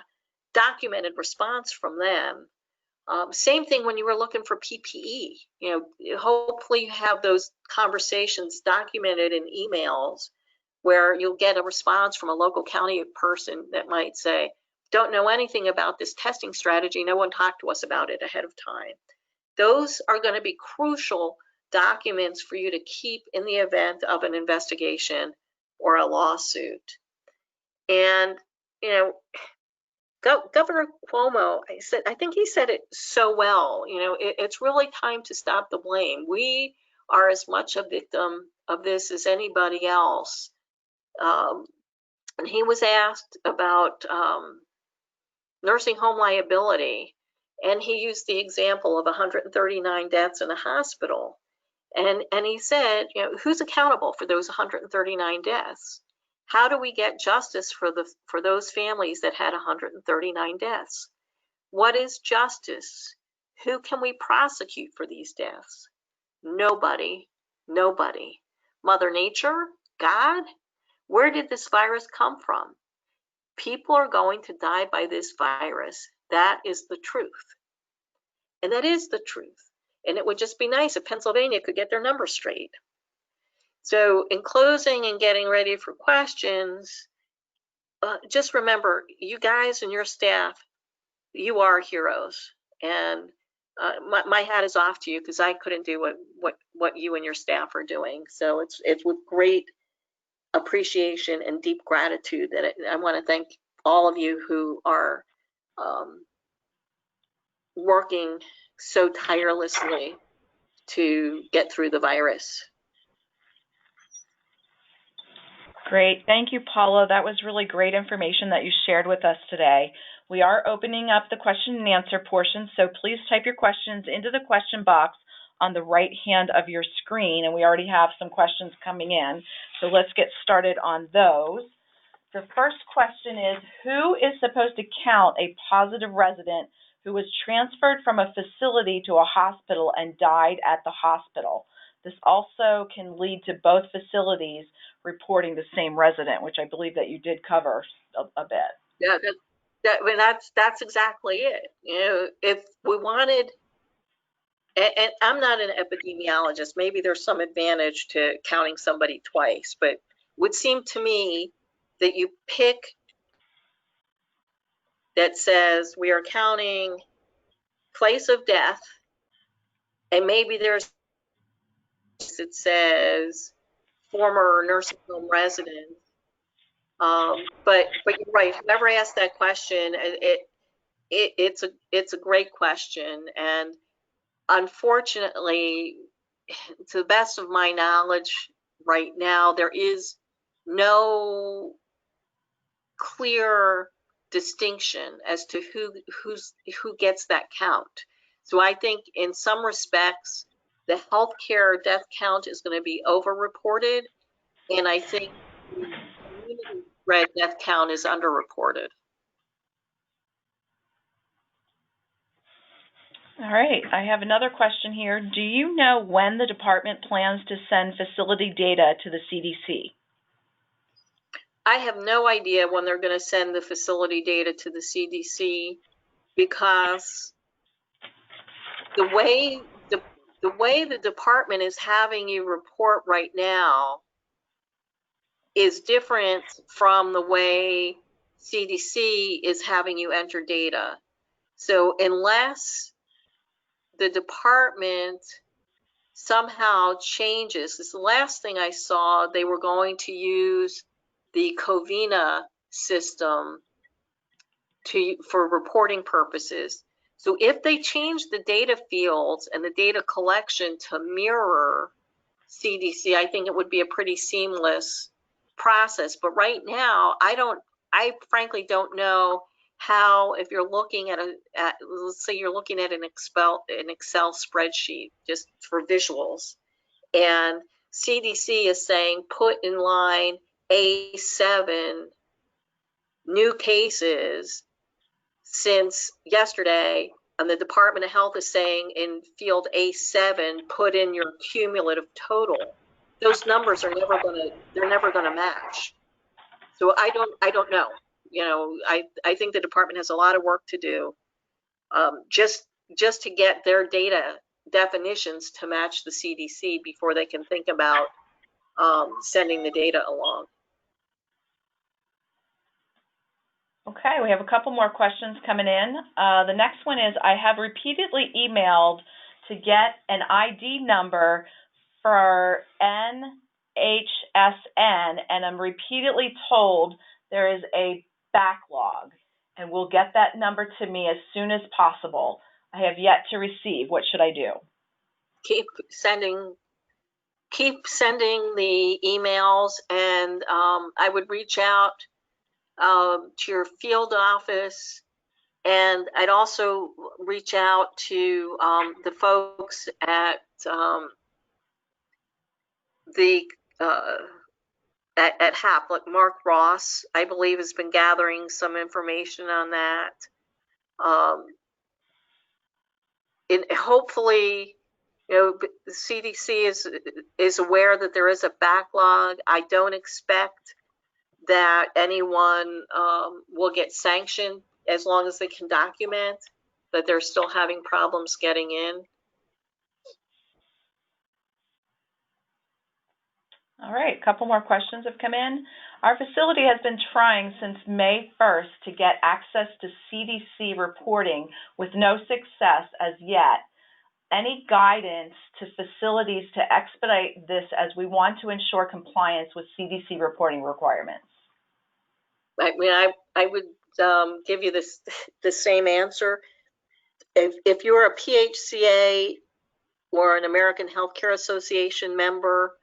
documented response from them. Same thing when you were looking for PPE. You know, hopefully you have those conversations documented in emails where you'll get a response from a local county person that might say, don't know anything about this testing strategy. No one talked to us about it ahead of time. Those are going to be crucial documents for you to keep in the event of an investigation or a lawsuit. And, you know, Governor Cuomo, I think he said it so well. You know, it's really time to stop the blame. We are as much a victim of this as anybody else. And he was asked about nursing home liability, and he used the example of 139 deaths in a hospital. And he said, you know, who's accountable for those 139 deaths? How do we get justice for those families that had 139 deaths? What is justice? Who can we prosecute for these deaths? Nobody, nobody. Mother Nature? God? Where did this virus come from? People are going to die by this virus. That is the truth. And that is the truth. And it would just be nice if Pennsylvania could get their numbers straight. So in closing and getting ready for questions, just remember, you guys and your staff, you are heroes. And my hat is off to you because I couldn't do what you and your staff are doing. So it's with great appreciation and deep gratitude that I want to thank all of you who are working so tirelessly to get through the virus. Great. Thank you, Paula. That was really great information that you shared with us today. We are opening up the question and answer portion, so please type your questions into the question box on the right hand of your screen, and we already have some questions coming in. So let's get started on those. The first question is, who is supposed to count a positive resident who was transferred from a facility to a hospital and died at the hospital? This also can lead to both facilities reporting the same resident, which I believe that you did cover a bit. Yeah, that's exactly it. You know, if we wanted, and I'm not an epidemiologist, maybe there's some advantage to counting somebody twice, but it would seem to me that you pick that says we are counting place of death, and maybe there's it says former nursing home resident. But you're right. Whoever asked that question, it's a great question, and unfortunately, to the best of my knowledge, right now, there is no clear distinction as to who gets that count. So I think in some respects, the healthcare death count is going to be overreported, and I think the community spread death count is underreported. All right, I have another question here. Do you know when the department plans to send facility data to the CDC? I have no idea when they're going to send the facility data to the CDC, because the way the department is having you report right now is different from the way CDC is having you enter data. So unless the department somehow changes, this is the last thing I saw, they were going to use the Covina system for reporting purposes. So if they change the data fields and the data collection to mirror CDC, I think it would be a pretty seamless process. But right now, I frankly don't know how, if you're looking at let's say you're looking at an Excel spreadsheet just for visuals, and CDC is saying put in line A7 new cases since yesterday, and the Department of Health is saying in field A7, put in your cumulative total. Those numbers are they're never gonna match. So I don't know. You know, I think the department has a lot of work to do, just to get their data definitions to match the CDC before they can think about sending the data along. Okay, we have a couple more questions coming in. The next one is, I have repeatedly emailed to get an ID number for NHSN, and I'm repeatedly told there is a backlog, and will get that number to me as soon as possible. I have yet to receive. What should I do? Keep sending the emails, and I would reach out to your field office, and I'd also reach out to the folks at at HAP, like Mark Ross, I believe, has been gathering some information on that. And hopefully, you know, the CDC is aware that there is a backlog. I don't expect that anyone will get sanctioned as long as they can document that they're still having problems getting in. All right, a couple more questions have come in. Our facility has been trying since May 1st to get access to CDC reporting with no success as yet. Any guidance to facilities to expedite this, as we want to ensure compliance with CDC reporting requirements? I mean, I would give you the same answer. If you're a PHCA or an American Healthcare Association member,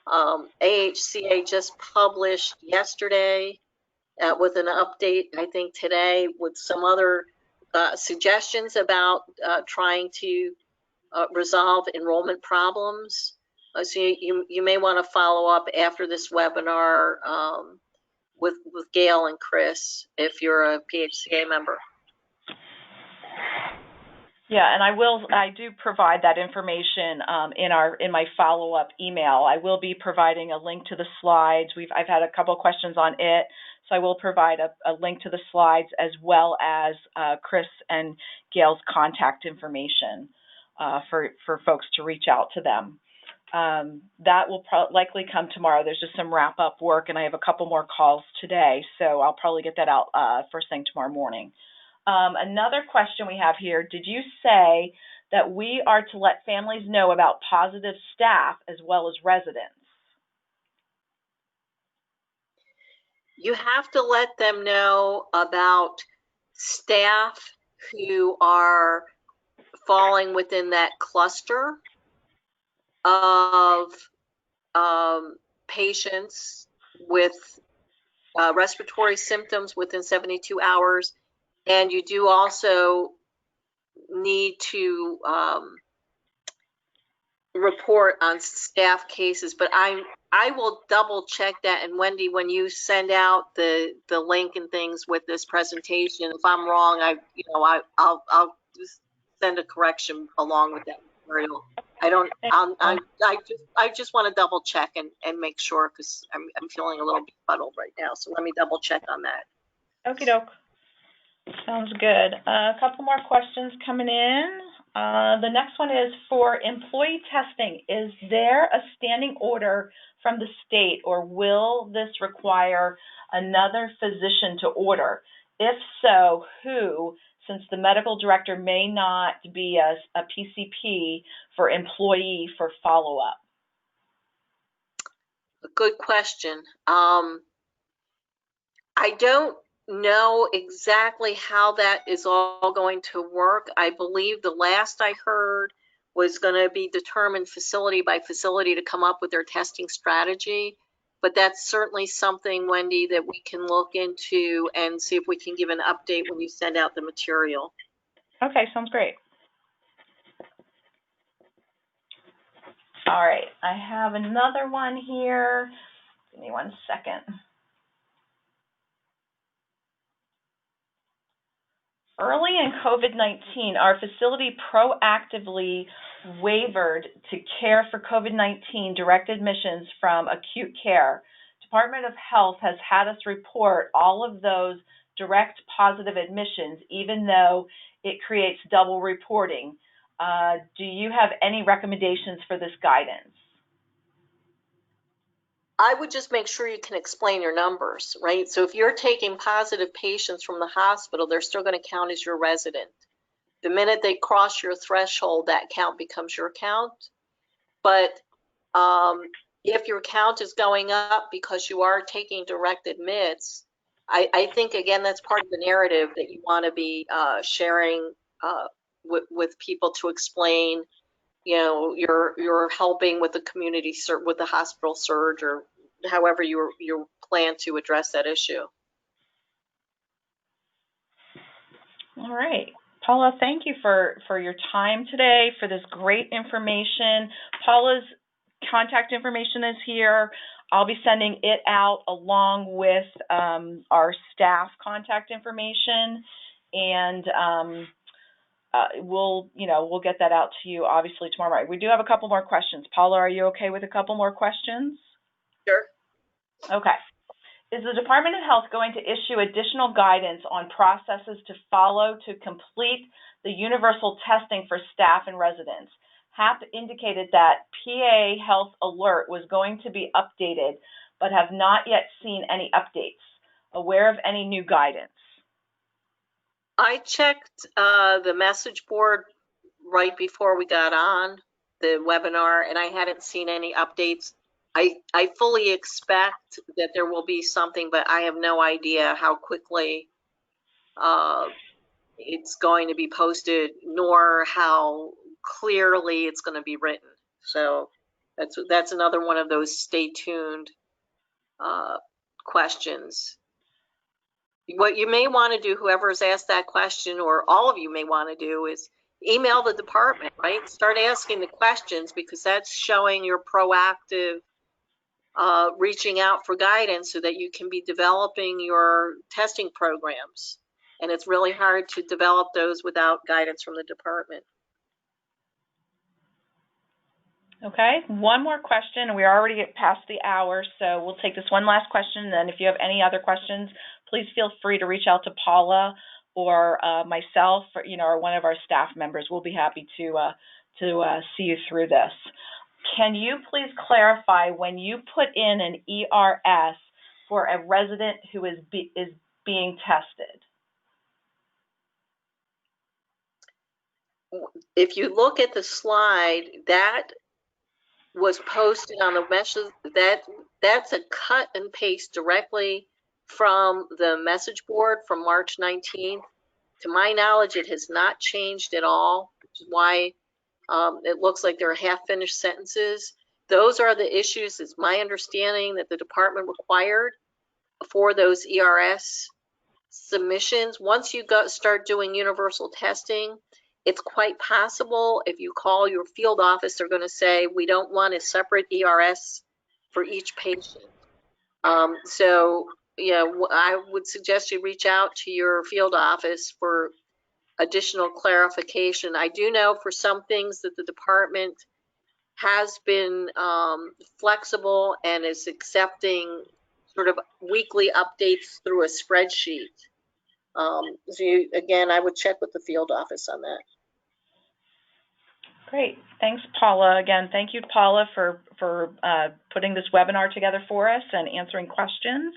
AHCA just published yesterday with an update, I think today, with some other suggestions about trying to resolve enrollment problems. So you may want to follow up after this webinar with Gail and Chris if you're a PHCA member. Yeah, and I do provide that information in my follow-up email. I will be providing a link to the slides. I've had a couple questions on it, so I will provide a link to the slides, as well as Chris and Gail's contact information for folks to reach out to them. That will likely come tomorrow. There's just some wrap-up work, and I have a couple more calls today, so I'll probably get that out first thing tomorrow morning. Another question we have here, did you say that we are to let families know about positive staff as well as residents? You have to let them know about staff who are falling within that cluster of patients with respiratory symptoms within 72 hours, and you do also need to report on staff cases. But I will double check that. And Wendy, when you send out the link and things with this presentation, if I'm wrong, I'll just send a correction along with that material. I just want to double check and make sure, because I'm feeling a little befuddled right now. So let me double check on that. Okie doke. Sounds good. A couple more questions coming in. The next one is for employee testing. Is there a standing order from the state, or will this require another physician to order? If so, who, since the medical director may not be a PCP for employee for follow-up? A good question. I don't know exactly how that is all going to work. I believe the last I heard was going to be determined facility by facility to come up with their testing strategy. But that's certainly something, Wendy, that we can look into and see if we can give an update when you send out the material. Okay, sounds great. All right, I have another one here. Give me 1 second. Early in COVID-19, our facility proactively waived to care for COVID-19 direct admissions from acute care. Department of Health has had us report all of those direct positive admissions, even though it creates double reporting. Do you have any recommendations for this guidance? I would just make sure you can explain your numbers, right? So if you're taking positive patients from the hospital, they're still going to count as your resident. The minute they cross your threshold, that count becomes your count. But if your count is going up because you are taking direct admits, I think, again, that's part of the narrative that you want to be sharing with people to explain. You know, you're helping with the community, with the hospital surge, or however you plan to address that issue. All right. Paula, thank you for your time today, for this great information. Paula's contact information is here. I'll be sending it out along with our staff contact information, and we'll get that out to you obviously tomorrow morning. We do have a couple more questions. Paula, are you okay with a couple more questions? Sure. Okay. Is the Department of Health going to issue additional guidance on processes to follow to complete the universal testing for staff and residents? HAP indicated that PA Health Alert was going to be updated, but have not yet seen any updates. Aware of any new guidance? I checked the message board right before we got on the webinar, and I hadn't seen any updates. I fully expect that there will be something, but I have no idea how quickly it's going to be posted, nor how clearly it's going to be written. So that's another one of those stay tuned questions. What you may want to do, whoever's asked that question, or all of you may want to do, is email the department, right? Start asking the questions, because that's showing you're proactive, reaching out for guidance so that you can be developing your testing programs. And it's really hard to develop those without guidance from the department. Okay, one more question, and we're already past the hour, so we'll take this one last question, and then if you have any other questions, please feel free to reach out to Paula or myself, or one of our staff members. We'll be happy to see you through this. Can you please clarify, when you put in an ERS for a resident who is being tested? If you look at the slide, that was posted on the message. That's a cut and paste directly from the message board from March 19th. To my knowledge, it has not changed at all, which is why it looks like there are half-finished sentences. Those are the issues, it's my understanding, that the department required for those ERS submissions. Once you start doing universal testing, it's quite possible if you call your field office, they're going to say, we don't want a separate ERS for each patient. So, yeah, I would suggest you reach out to your field office for additional clarification. I do know for some things that the department has been flexible and is accepting sort of weekly updates through a spreadsheet. Again, I would check with the field office on that. Great. Thanks, Paula. Again, thank you, Paula, for putting this webinar together for us and answering questions.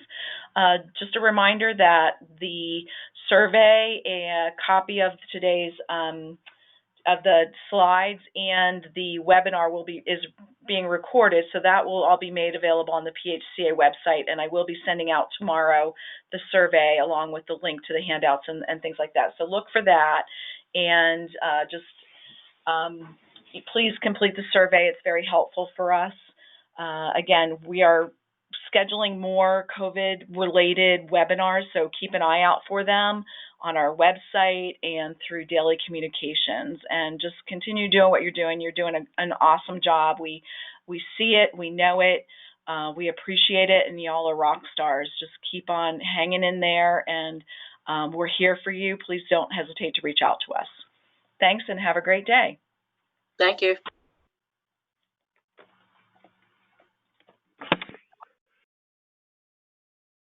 Just a reminder that the survey, a copy of today's of the slides and the webinar is being recorded, so that will all be made available on the PHCA website, and I will be sending out tomorrow the survey along with the link to the handouts and things like that. So look for that, and please complete the survey. It's very helpful for us. Again, we are scheduling more COVID-related webinars, so keep an eye out for them on our website and through daily communications. And just continue doing what you're doing. You're doing an awesome job. We see it. We know it. We appreciate it, and y'all are rock stars. Just keep on hanging in there, and we're here for you. Please don't hesitate to reach out to us. Thanks, and have a great day. Thank you.